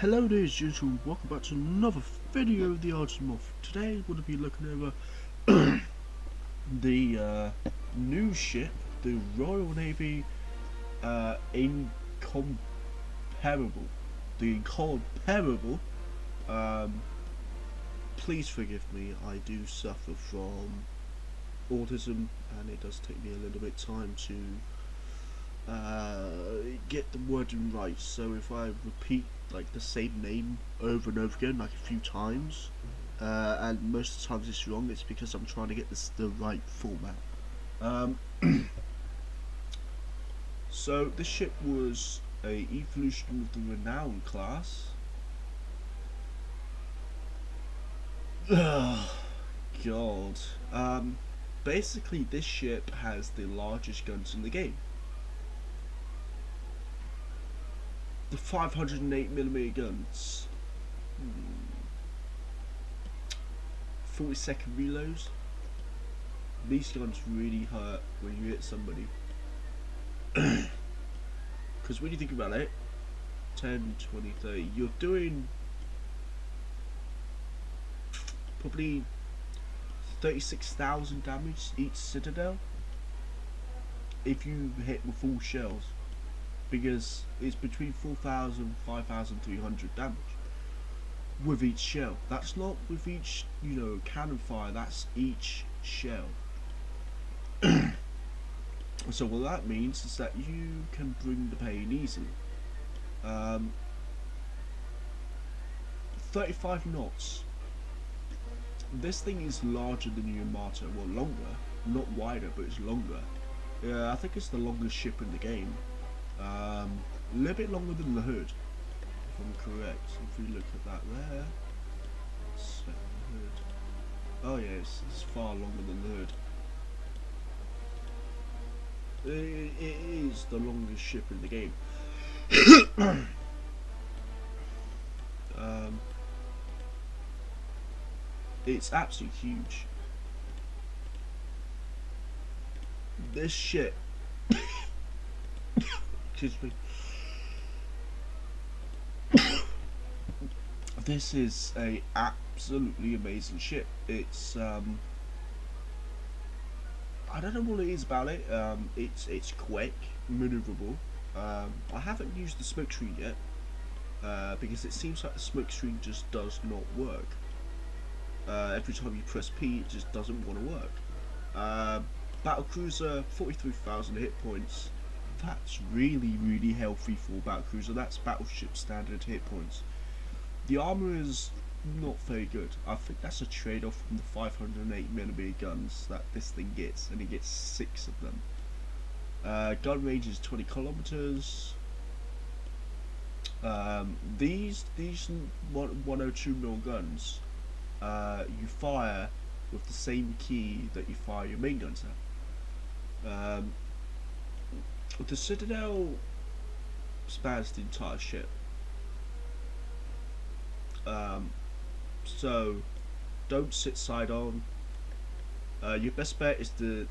Hello there, gentlemen. Welcome back to another video of the HMS. Today we're going to be looking over the new ship, the Royal Navy Incomparable. The Incomparable. Please forgive me, I do suffer from autism and it does take me a little bit time to get the wording right, so if I repeat like the same name over and over again like a few times and most of the times it's wrong, it's because I'm trying to get this the right format. So this ship was a evolution of the Renown class. God. Basically this ship has the largest guns in the game. The 508mm guns, 40-second reloads. These guns really hurt when you hit somebody. Because when you think about it, 10, 20, 30, you're doing probably 36,000 damage each citadel if you hit with full shells. Because it's between 4,000 and 5,300 damage with each shell. That's not with each, cannon fire, that's each shell. So what that means is that you can bring the pain easily. 35 knots. This thing is larger than the Yamato, well, longer, not wider, but it's longer. Yeah, I think it's the longest ship in the game. A little bit longer than the hood, if I'm correct. If we look at that there, set the hood. Oh yeah, it's far longer than the hood. It is the longest ship in the game. It's absolutely huge. This ship. Excuse me. This is a absolutely amazing ship. It's I don't know what it is about it. It's quick, maneuverable. I haven't used the smoke screen yet because it seems like the smoke screen just does not work. Every time you press P, it just doesn't want to work. Battle cruiser, 43,000 hit points. That's really healthy for a battle cruiser. That's battleship standard hit points. The armor is not very good. I think that's a trade-off from the 508mm guns that this thing gets, and it gets 6 of them. Gun range is 20 kilometers. These 102mm guns, you fire with the same key that you fire your main guns at. The Citadel spans the entire ship, so don't sit side on. Your best bet is to,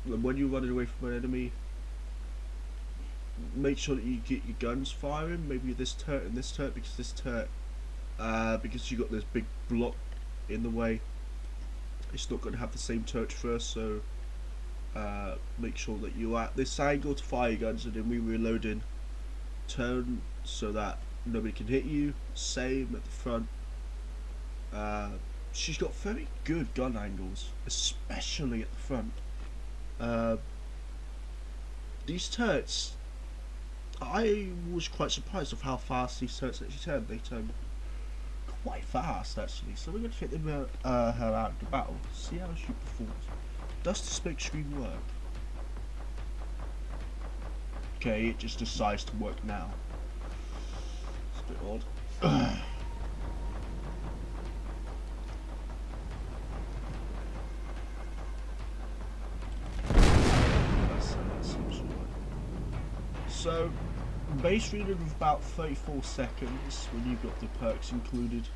when you're running away from an enemy, make sure that you get your guns firing. Maybe this turret and this turret, because this turret, because you got this big block in the way, it's not going to have the same turret first. So make sure that you're at this angle to fire your guns, and then we reloading, turn so that nobody can hit you. Same at the front. She's got very good gun angles, especially at the front. These turrets, I was quite surprised of how fast these turrets actually turn. They turn quite fast actually, so we're going to take them her out into battle, see how she performs. Does the smoke screen work? Okay, it just decides to work now. It's a bit odd. That seems right. So, base reload of about 34 seconds when you've got the perks included.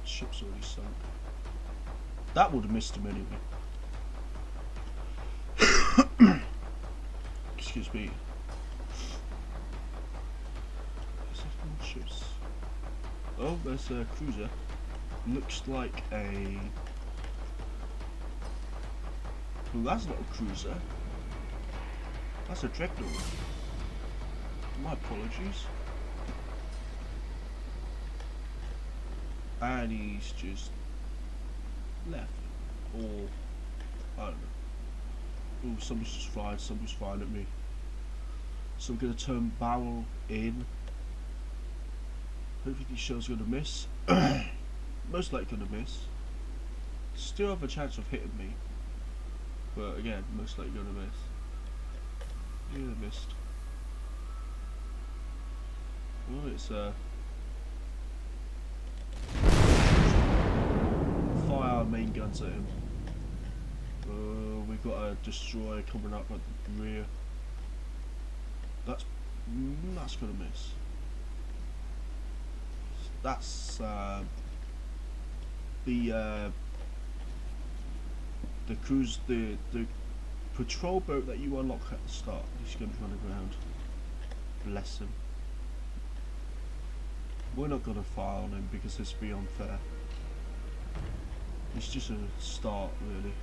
Ship's already sunk. That would have missed him anyway. Excuse me. ships. Oh, there's a cruiser. Looks like a... Well, that's not a cruiser. That's a dreadnought. My apologies. And he's just left. Or, I don't know. Oh, somebody's just fired. Somebody's firing at me. So I'm going to turn barrel in. Hopefully these shells are going to miss. Most likely going to miss. Still have a chance of hitting me. But again, most likely going to miss. Yeah, they missed. Oh, it's fire our main guns at him. We've got a destroyer coming up at the rear. That's gonna miss. That's the cruise, the patrol boat that you unlock at the start. He's gonna run aground. Bless him. We're not gonna fire on him because this would be unfair. It's just a start, really.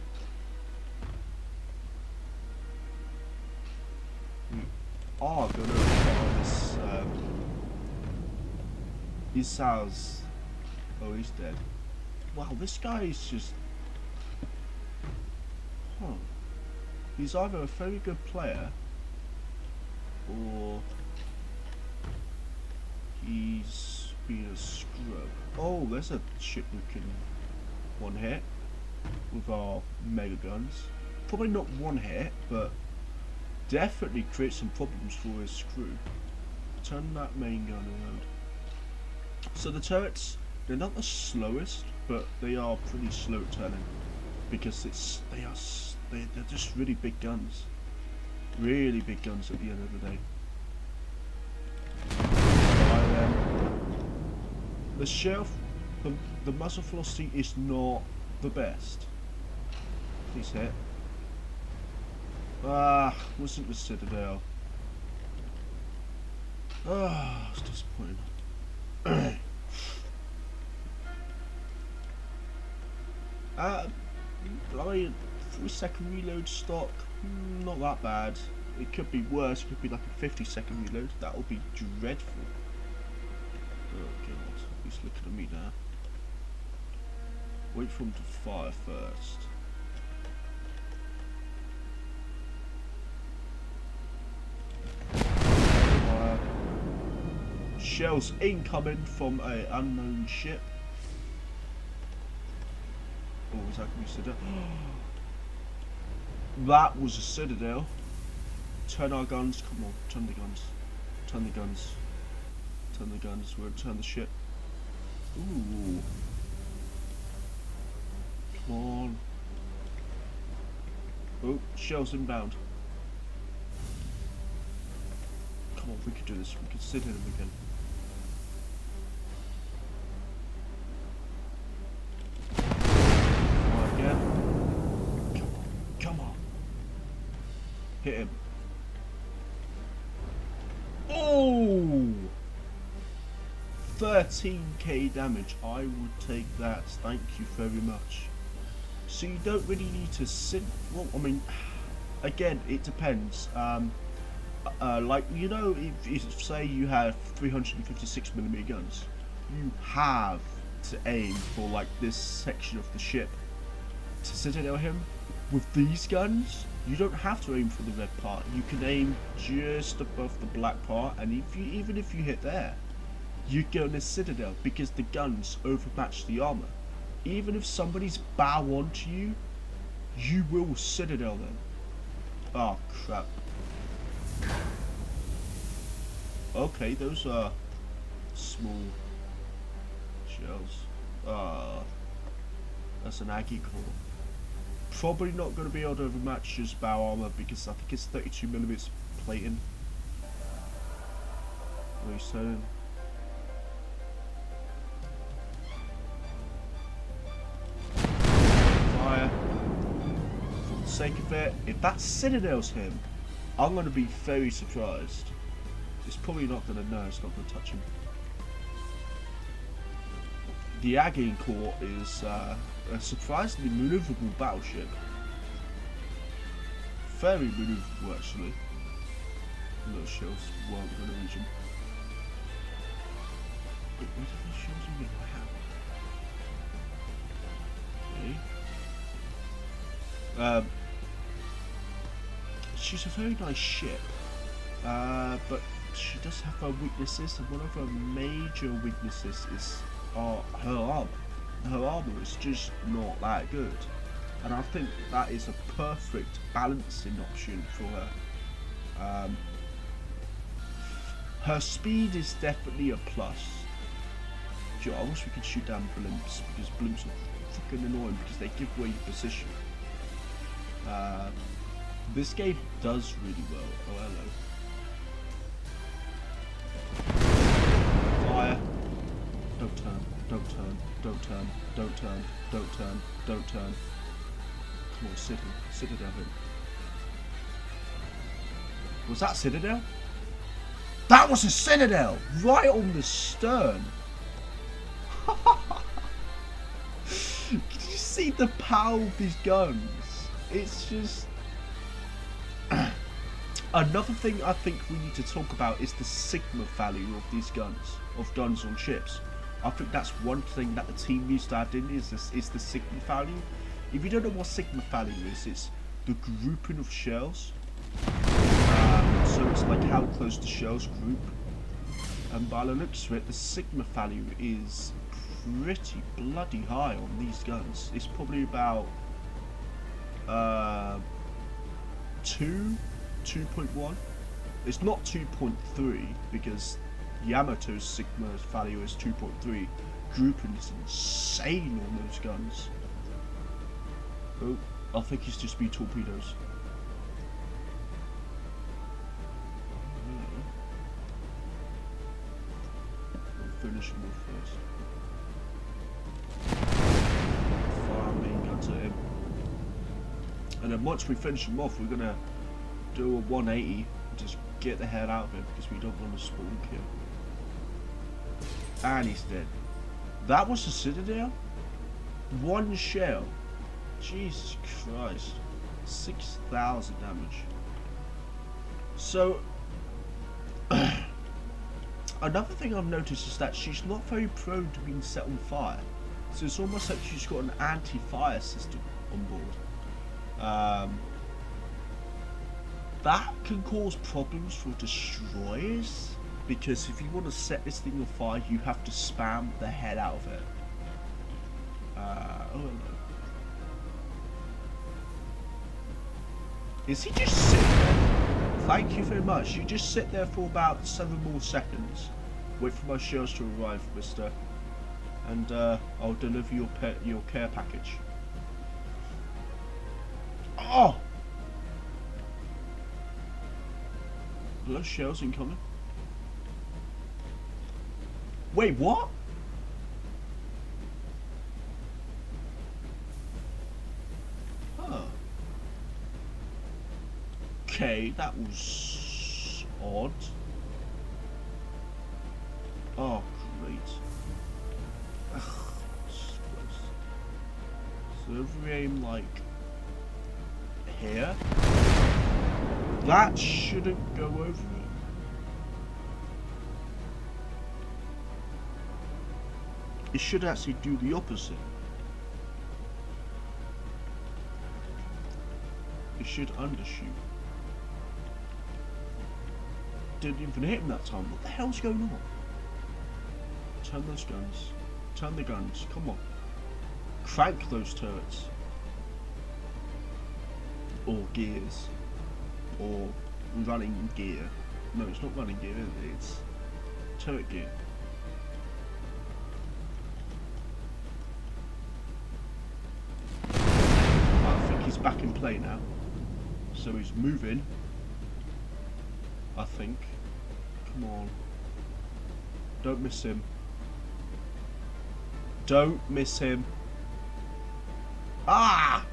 We are gonna fire this. He sounds. Oh, he's dead. Wow, this guy is just. Huh. He's either a very good player or he's been a scrub. Oh, there's a ship we can one hit with our mega guns. Probably not one hit, but definitely create some problems for his crew. Turn that main gun around. So the turrets, they're not the slowest, but they are pretty slow at turning because they're just really big guns. Really big guns at the end of the day. The shelf, the muzzle velocity is not the best. Please hit. Ah, wasn't the Citadel. Ah, it's disappointing. Like 3-second reload stock, not that bad. It could be worse. It could be like a 50-second reload. That would be dreadful. Oh god, he's looking at me now. Wait for him to fire first. Shells incoming from an unknown ship. Oh, was that going to be Citadel? That was a Citadel. Turn our guns. Come on, turn the guns. Turn the guns. Turn the guns. We're going to turn the ship. Ooh. Come on. Oh, shells inbound. Come on, we can do this. We can sit in them again. Hit him. Oh! 13k damage. I would take that. Thank you very much. So you don't really need to sit. Well, I mean, again, it depends. Like, you know, if say you have 356mm guns, you have to aim for like this section of the ship to citadel him. With these guns, you don't have to aim for the red part. You can aim just above the black part, and even if you hit there, you go in a citadel because the guns overmatch the armor. Even if somebody's bow onto you, you will citadel them. Oh crap. Okay, those are small shells. That's an Aggie core. Probably not going to be able to overmatch just bow armor because I think it's 32mm plating. What are you saying? Fire. For the sake of it, if that citadels him, I'm going to be very surprised. It's probably not going to know, it's not going to touch him. The Again Corps is a surprisingly maneuverable battleship. Very maneuverable, actually. Those shells weren't going to reach them. Where did those shells even have? Okay. She's a very nice ship, but she does have her weaknesses, and one of her major weaknesses is her armor. Her armor is just not that good, and I think that is a perfect balancing option for her. Her speed is definitely a plus. Gee, I wish we could shoot down blimps, because blimps are fucking annoying because they give away your position. This game does really well. Oh, hello. Fire. Don't turn. Don't turn. Don't turn. Don't turn. Don't turn. Don't turn. Come on, Citadel him. Was that Citadel? That was a Citadel! Right on the stern! Can you see the power of these guns? It's just... Another thing I think we need to talk about is the Sigma value of these guns, of guns on ships. I think that's one thing that the team needs to add in is the Sigma value. If you don't know what Sigma value is, it's the grouping of shells. So it's like how close the shells group. And by the looks of it, the Sigma value is pretty bloody high on these guns. It's probably about 2.1. It's not 2.3 because Yamato's Sigma value is 2.3. Grouping is insane on those guns. Oh, I think it's just be torpedoes. We'll finish him off first. Fire our main guns at him. And then once we finish him off, we're gonna do a 180 and just get the hell out of him because we don't want to spawn kill. And he's dead. That was a Citadel? One shell. Jesus Christ. 6,000 damage. So, another thing I've noticed is that she's not very prone to being set on fire. So it's almost like she's got an anti-fire system on board. That can cause problems for destroyers, because if you want to set this thing on fire, you have to spam the hell out of it. Oh, hello. Is he just sitting there? Thank you very much. You just sit there for about 7 more seconds. Wait for my shells to arrive, mister. And I'll deliver your care package. Oh! Are those shells incoming? Wait, what? Huh. Okay, that was odd. Oh, great. Ugh, so if we aim like here, that shouldn't go over it. It should actually do the opposite. It should undershoot. Didn't even hit him that time. What the hell's going on? Turn those guns. Turn the guns. Come on. Crank those turrets. Or gears. Or running gear. No, it's not running gear, is it? It's turret gear. I think he's back in play now. So he's moving. I think. Come on. Don't miss him. Don't miss him. Ah!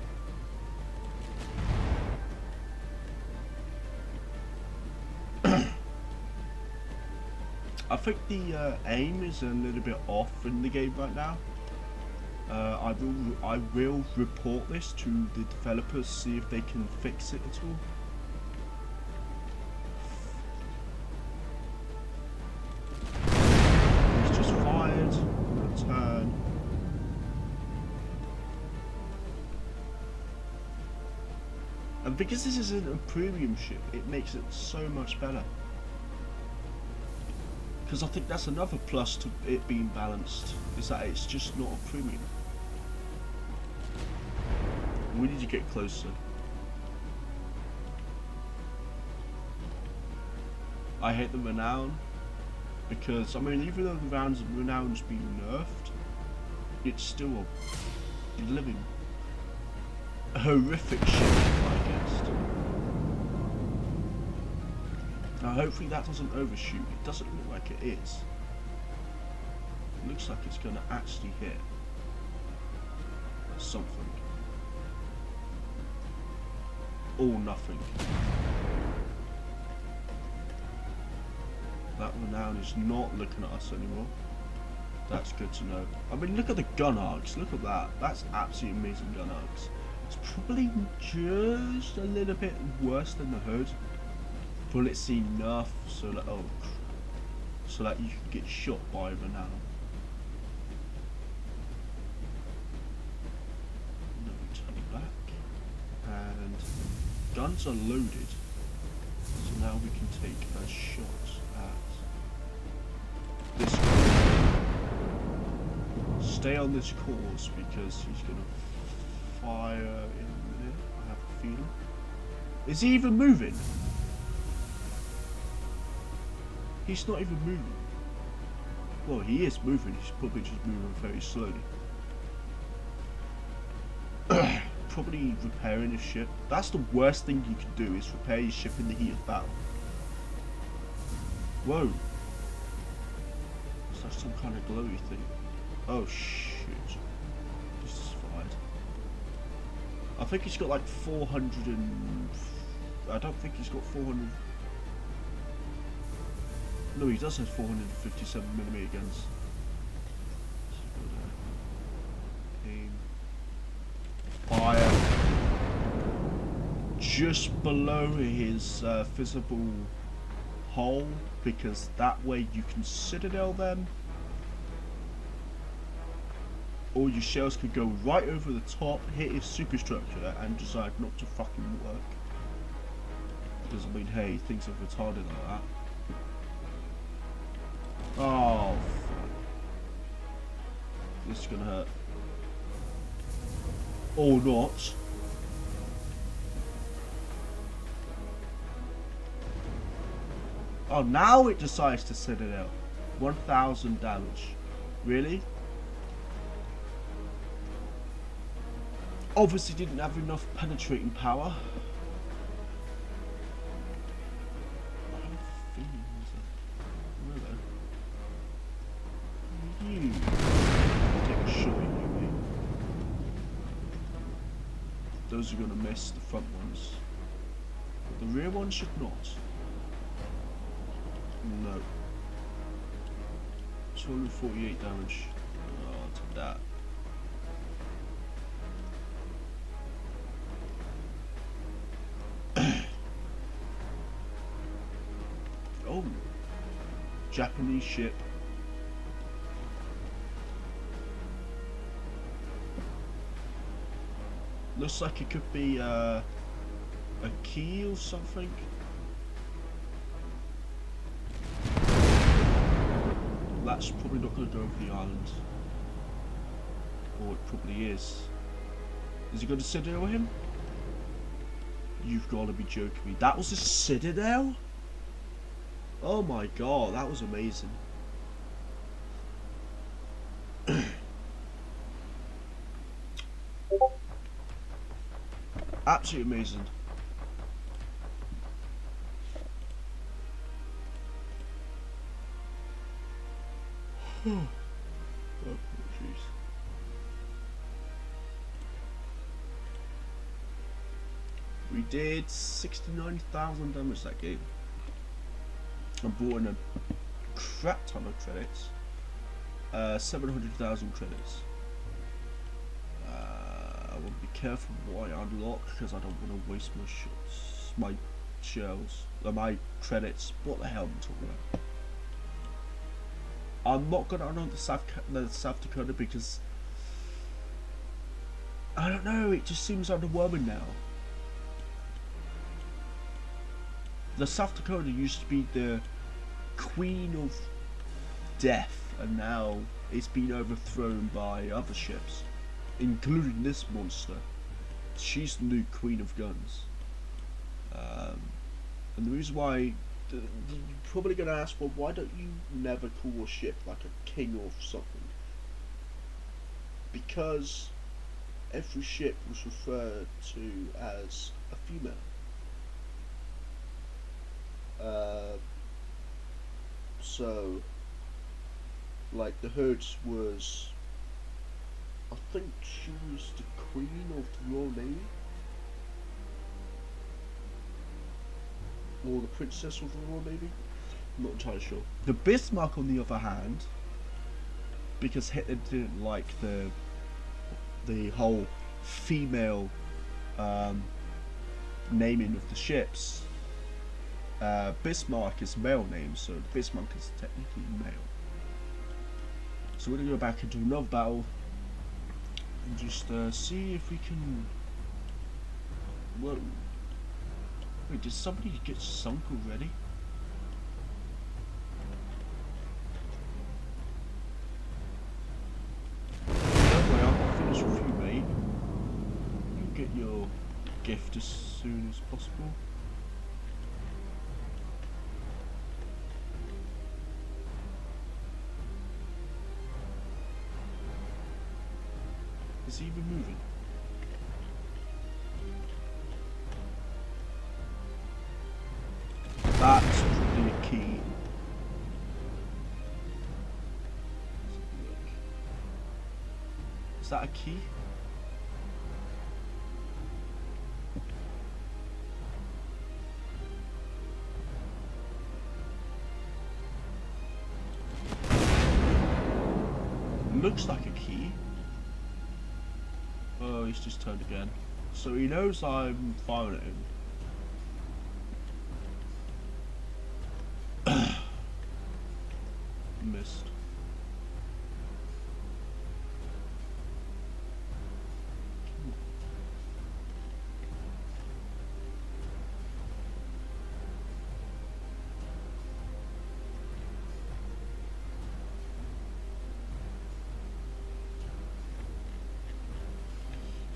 I think the aim is a little bit off in the game right now. I will report this to the developers, see if they can fix it at all. He's just fired. Return. And because this isn't a premium ship, it makes it so much better. Because I think that's another plus to it being balanced, is that it's just not a premium. We need to get closer. I hate the Renown, because, I mean, even though the Renown's been nerfed, it's still a living horrific ship, I guess. Now hopefully that doesn't overshoot. It doesn't look like it is. It looks like it's going to actually hit something. Or nothing. That Renown is not looking at us anymore. That's good to know. I mean, look at the gun arcs. Look at that. That's absolutely amazing gun arcs. It's probably just a little bit worse than the hood. Bullets enough so that so that you can get shot by Renown. No, turn it back. And guns are loaded. So now we can take a shot at this guy. Stay on this course because he's gonna fire in a minute, I have a feeling. Is he even moving? He's not even moving. Well, he is moving, he's probably just moving very slowly. Probably repairing his ship. That's the worst thing you can do, is repair your ship in the heat of battle. Whoa. Is that some kind of glowy thing? Oh shit. This is fired. I think he's got like 400 and... I don't think he's got 400... No, he does have 457mm guns. Aim. Fire. Just below his visible hole, because that way you can citadel them. Or your shells could go right over the top, hit his superstructure, and decide not to fucking work. Because I mean, hey, things are retarded like that. Oh, fuck. This is gonna hurt. Or not. Oh, now it decides to citadel. 1000 damage. Really? Obviously didn't have enough penetrating power. You take a shot at you, mate. Those are going to miss, the front ones. But the rear ones should not. No. 248 damage. Oh, to that. Oh. Japanese ship. Looks like it could be a key or something. That's probably not going to go over the island. Or it probably is. Is he going to citadel him? You've got to be joking me. That was a citadel? Oh my god, that was amazing. Absolutely amazing. Oh, jeez. We did 69,000 damage that game. I brought in a crap ton of credits. 700,000 credits. want to be careful what I unlock because I don't want to waste my shells, my credits. What the hell am I talking about? I'm not gonna unlock the South Dakota because I don't know. It just seems underwhelming now. The South Dakota used to be the queen of death, and now it's been overthrown by other ships, including this monster. She's the new queen of guns. And the reason why, you're probably going to ask, well, why don't you never call a ship like a king or something? Because every ship was referred to as a female. So, like, the Hood was, I think she was the queen of the Royal Navy, or the princess of the Royal Navy. I'm not entirely sure. The Bismarck, on the other hand, because Hitler didn't like the whole female naming of the ships. Bismarck is male name, so Bismarck is technically male. So we're gonna go back into another battle and just see if we can. Whoa! Wait, did somebody get sunk already? Don't worry, I'll finish with you, mate. You'll get your gift as soon as possible. Is he even moving? That's probably a key. Is that a key? Looks like a key. Oh, he's just turned again. So he knows I'm firing at him. Missed.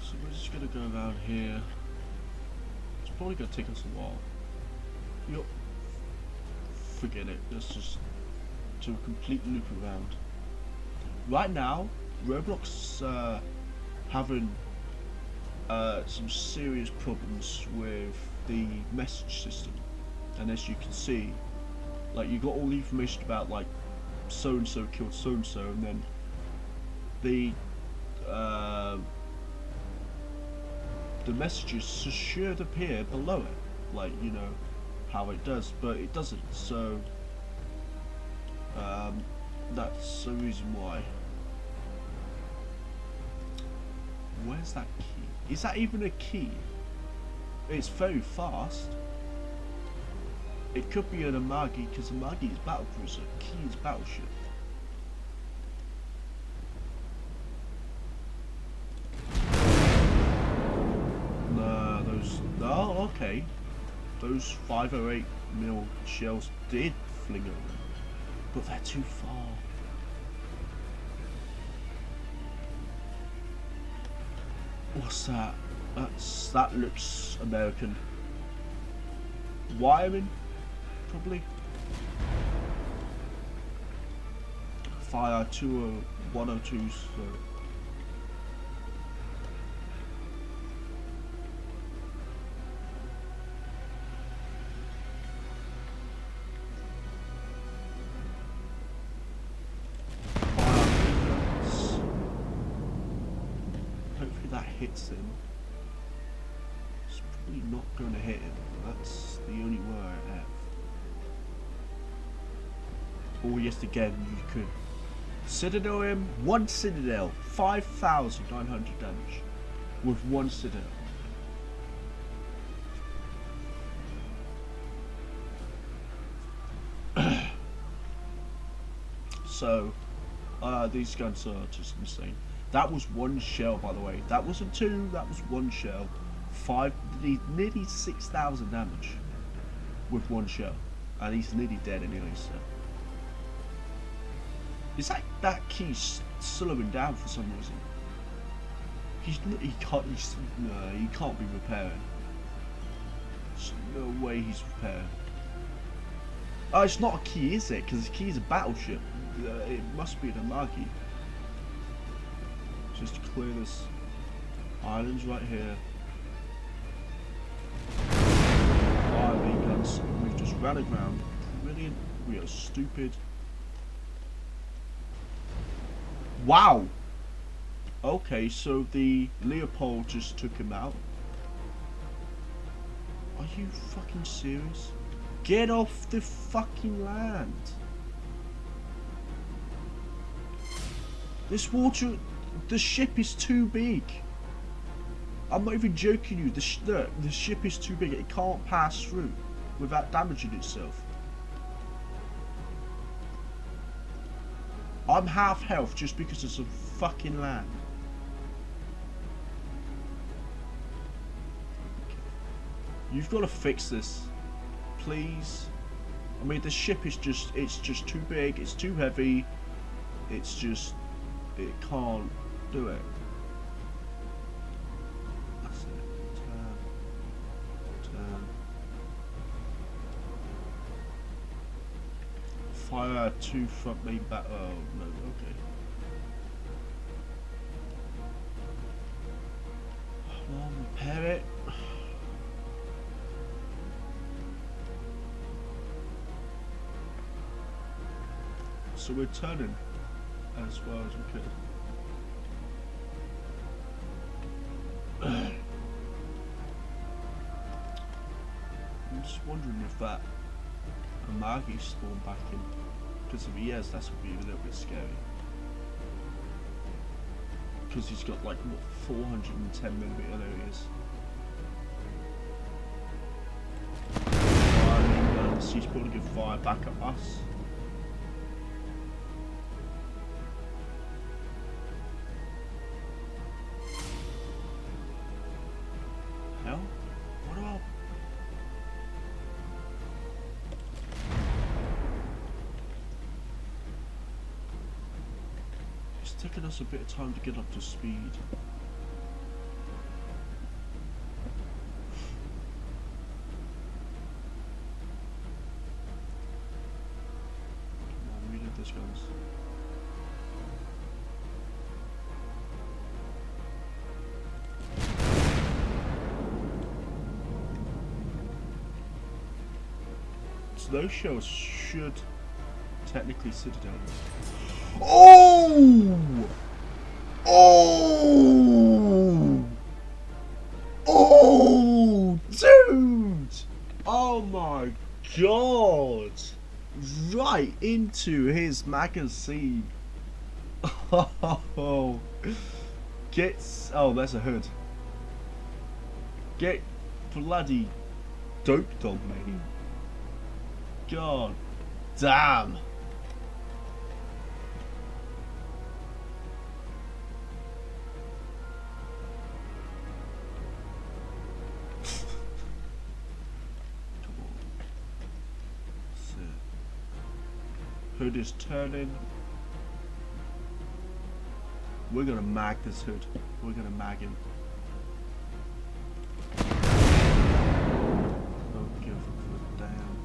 So we're just gonna go around here. It's probably gonna take us a while. Yup. Forget it. Let's just do a complete loop around. Right now, Roblox having some serious problems with the message system, and as you can see, like, you got all the information about like so and so killed so and so, and then the messages should appear below it, like, you know how it does, but it doesn't. So that's the reason why. Where's that key? Is that even a key? It's very fast. It could be an Amagi, because Amagi is battlecruiser, key is battleship. Nah, those. Oh, okay. Those 508mm shells did fling over, but they're too far. What's that? That looks American. Wiring, probably. Fire 102s. So. Hits him. It's probably not going to hit him. That's the only way I have. Or yes, again, you could Citadel him. One Citadel, 5,900 damage. with one citadel. So, these guns are just insane. That was one shell, by the way. That wasn't two, that was one shell. Nearly 6,000 damage with one shell. And he's nearly dead anyway, so. Is that key slowing down for some reason? He can't be repairing. There's no way he's repairing. Oh, it's not a key, is it? Because the key is a battleship. It must be an Amagi. Just clear this islands right here. Fire main guns. We've just ran aground. Brilliant. We are stupid. Wow. Okay, so the Leopold just took him out. Are you fucking serious? Get off the fucking land. This water, the ship is too big. I'm not even joking you. The ship is too big. It can't pass through without damaging itself. I'm half health just because of some fucking land. You've got to fix this, please. I mean, the ship is it's just too big, it's too heavy, it's just, it can't do it. That's it. Turn. Fire two front main back. Oh no, okay. Well, repair it. So we're turning as well as we could. I'm just wondering if that Amagi spawned back in. Because if he has, that's going to be a little bit scary. Because he's got like, what, 410mm areas. Firing guns, he's probably going to fire back at us. Taking us a bit of time to get up to speed. Come on, reload those guns. So those shells should technically citadel. Oh! Oh! Oh! Dude! Oh my god! Right into his magazine. Oh! Oh, there's a hood. Get bloody doped on me. God damn. Hood is turning. We're gonna mag this hood. We're gonna mag him. Oh, give a foot down.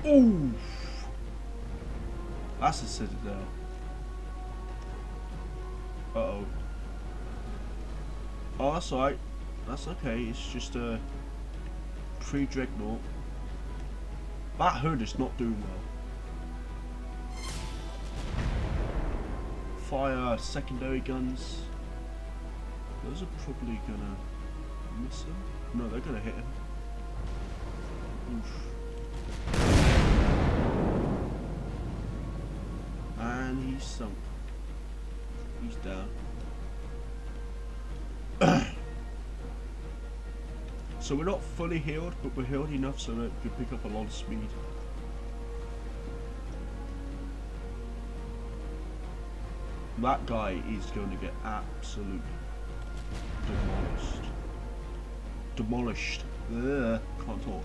Ooh! That's a citadel. Uh-oh. Oh, that's alright. That's okay. It's just a pre-dreadnought. That hood is not doing well. Fire secondary guns. Those are probably gonna miss him. No, they're gonna hit him. Oof. And he's sunk. down. So we're not fully healed, but we're healed enough so that we can pick up a lot of speed. That guy is going to get absolutely demolished. Demolished. Ugh, can't talk.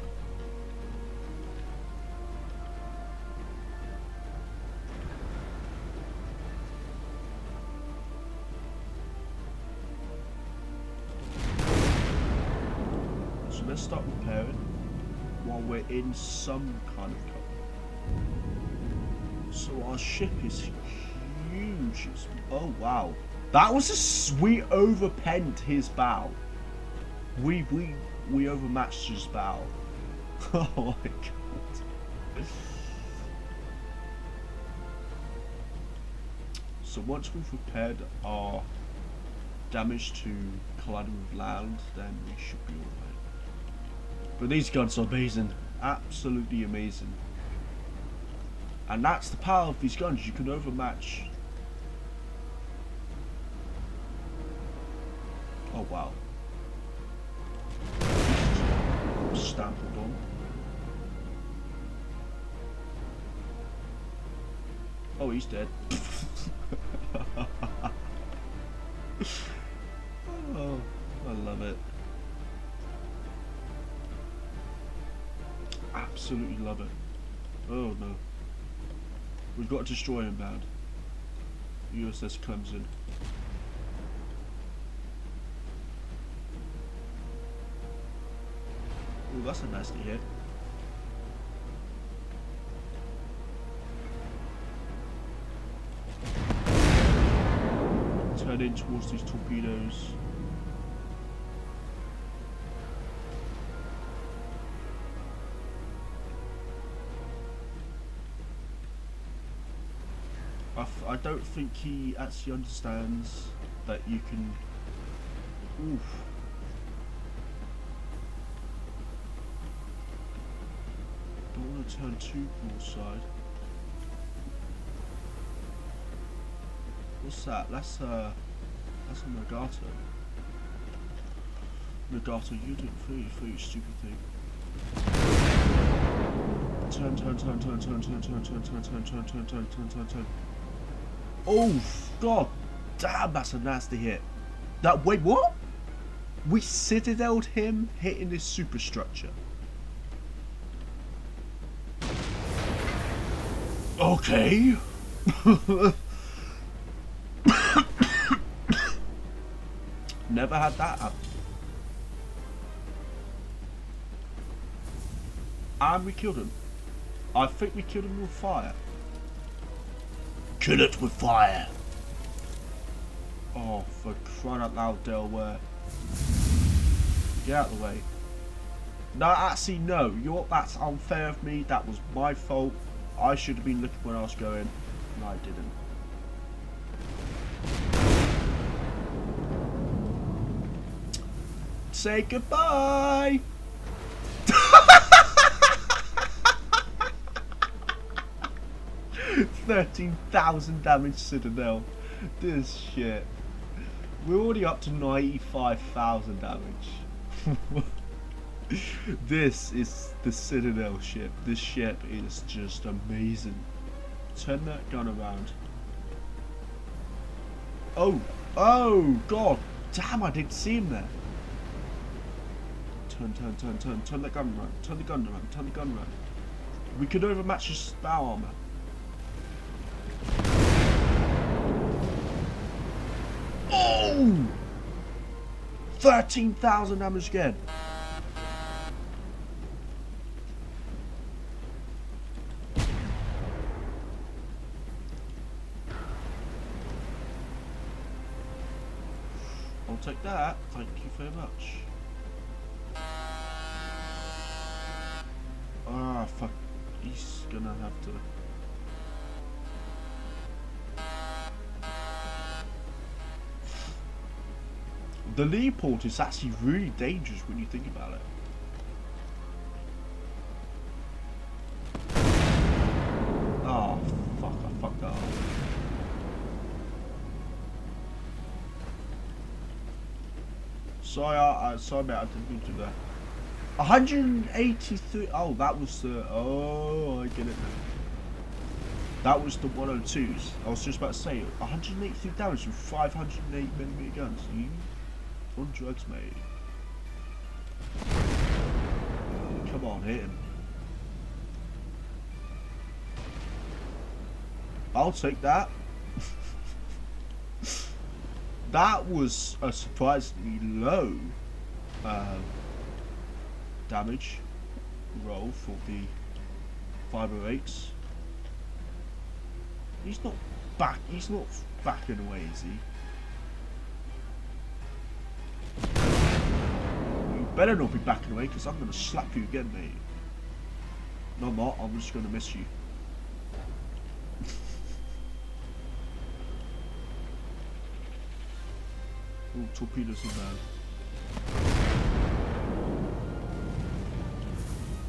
So let's start repairing while we're in some kind of cover. So our ship is huge. Oh wow, that was a we overpenned his bow. We overmatched his bow. Oh my god. So once we've repaired our damage to colliding with land, then we should be alright. But these guns are amazing, absolutely amazing. And that's the power of these guns, you can overmatch. Oh wow. Stampled on. Oh, he's dead. Oh, I love it. Absolutely love it. Oh no. We've got to destroy him, bound. USS Clemson. Oh, that's a nasty hit. Turn in towards these torpedoes. I don't think he actually understands that you can. Oof. Don't want to turn too broadside. What's that? That's a Nagato. Nagato, you didn't feel you stupid thing. Turn. Oh god damn, that's a nasty hit. That wait, what? We citadeled him hitting this superstructure. Okay. Never had that happen. And we killed him. I think we killed him with fire. Kill it with fire. Oh, for crying out loud, Delaware. Get out of the way. No, actually, no. That's unfair of me. That was my fault. I should have been looking where I was going, and I didn't. Say goodbye. 13,000 damage Citadel. This shit. We're already up to 95,000 damage. This is the Citadel ship. This ship is just amazing. Turn that gun around. Oh god. Damn, I didn't see him there. Turn the gun around. Turn the gun around. We could overmatch his bow armor. Oh! 13,000 damage again. I'll take that. Thank you very much. Ah, fuck. He's gonna have to. The lee port is actually really dangerous when you think about it. Oh, fuck, I fucked that up. Sorry, mate, I didn't mean to do that. 183. Oh, that was the. Oh, I get it now. That was the 102s. I was just about to say 183 damage with 508mm guns. You on drugs, mate? Come on, hit him. I'll take that. That was a surprisingly low damage roll for the 508s. He's not backing away, is he? You better not be backing away, because I'm going to slap you again, mate. No, I'm not. I'm just going to miss you. Oh, torpedoes in there.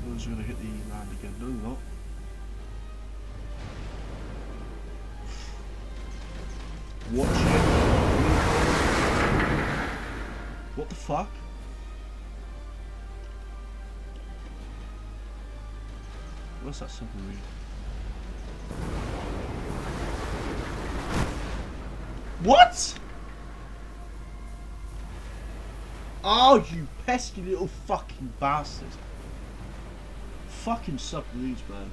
Those are going to hit the land again. No, they're not. Watch it. What the fuck? Where's that submarine? What? Oh, you pesky little fucking bastard. Fucking submarines, man.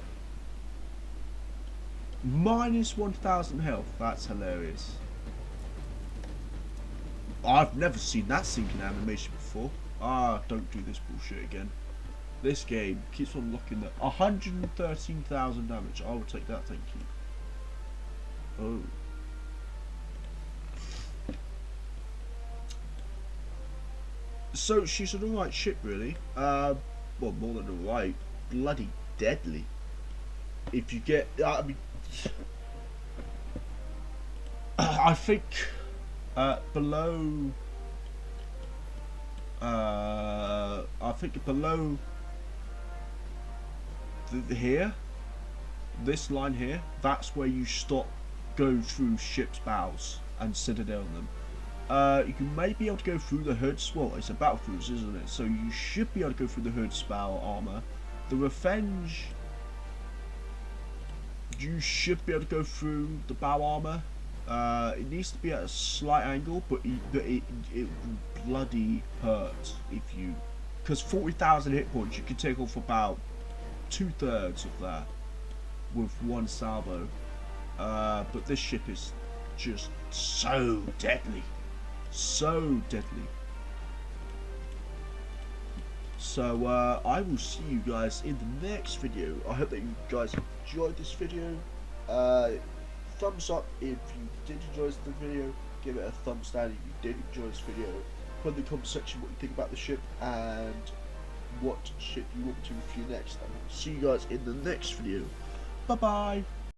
Minus 1,000 health. That's hilarious. I've never seen that sinking animation before. Ah, don't do this bullshit again. This game keeps on locking that 113,000 damage. I will take that, thank you. Oh. So she's an alright ship, really. Well, more than alright. Bloody deadly. If you get, I mean, I think below. I think below here, this line here, that's where you stop going through ship's bows and citadel them. You may be able to go through the hoods. Well, it's a battle cruiser, isn't it? So you should be able to go through the hood's bow armor. The Revenge, you should be able to go through the bow armor. It needs to be at a slight angle, but it will bloody hurt if you, because 40,000 hit points, you can take off about 2/3 of that with one salvo. But this ship is just so deadly. So deadly. So I will see you guys in the next video. I hope that you guys enjoyed this video. Thumbs up if you did enjoy the video. Give it a thumbs down if you did enjoy this video. Put in the comment section what you think about the ship and what ship you want to review next. And I'll see you guys in the next video. Bye bye.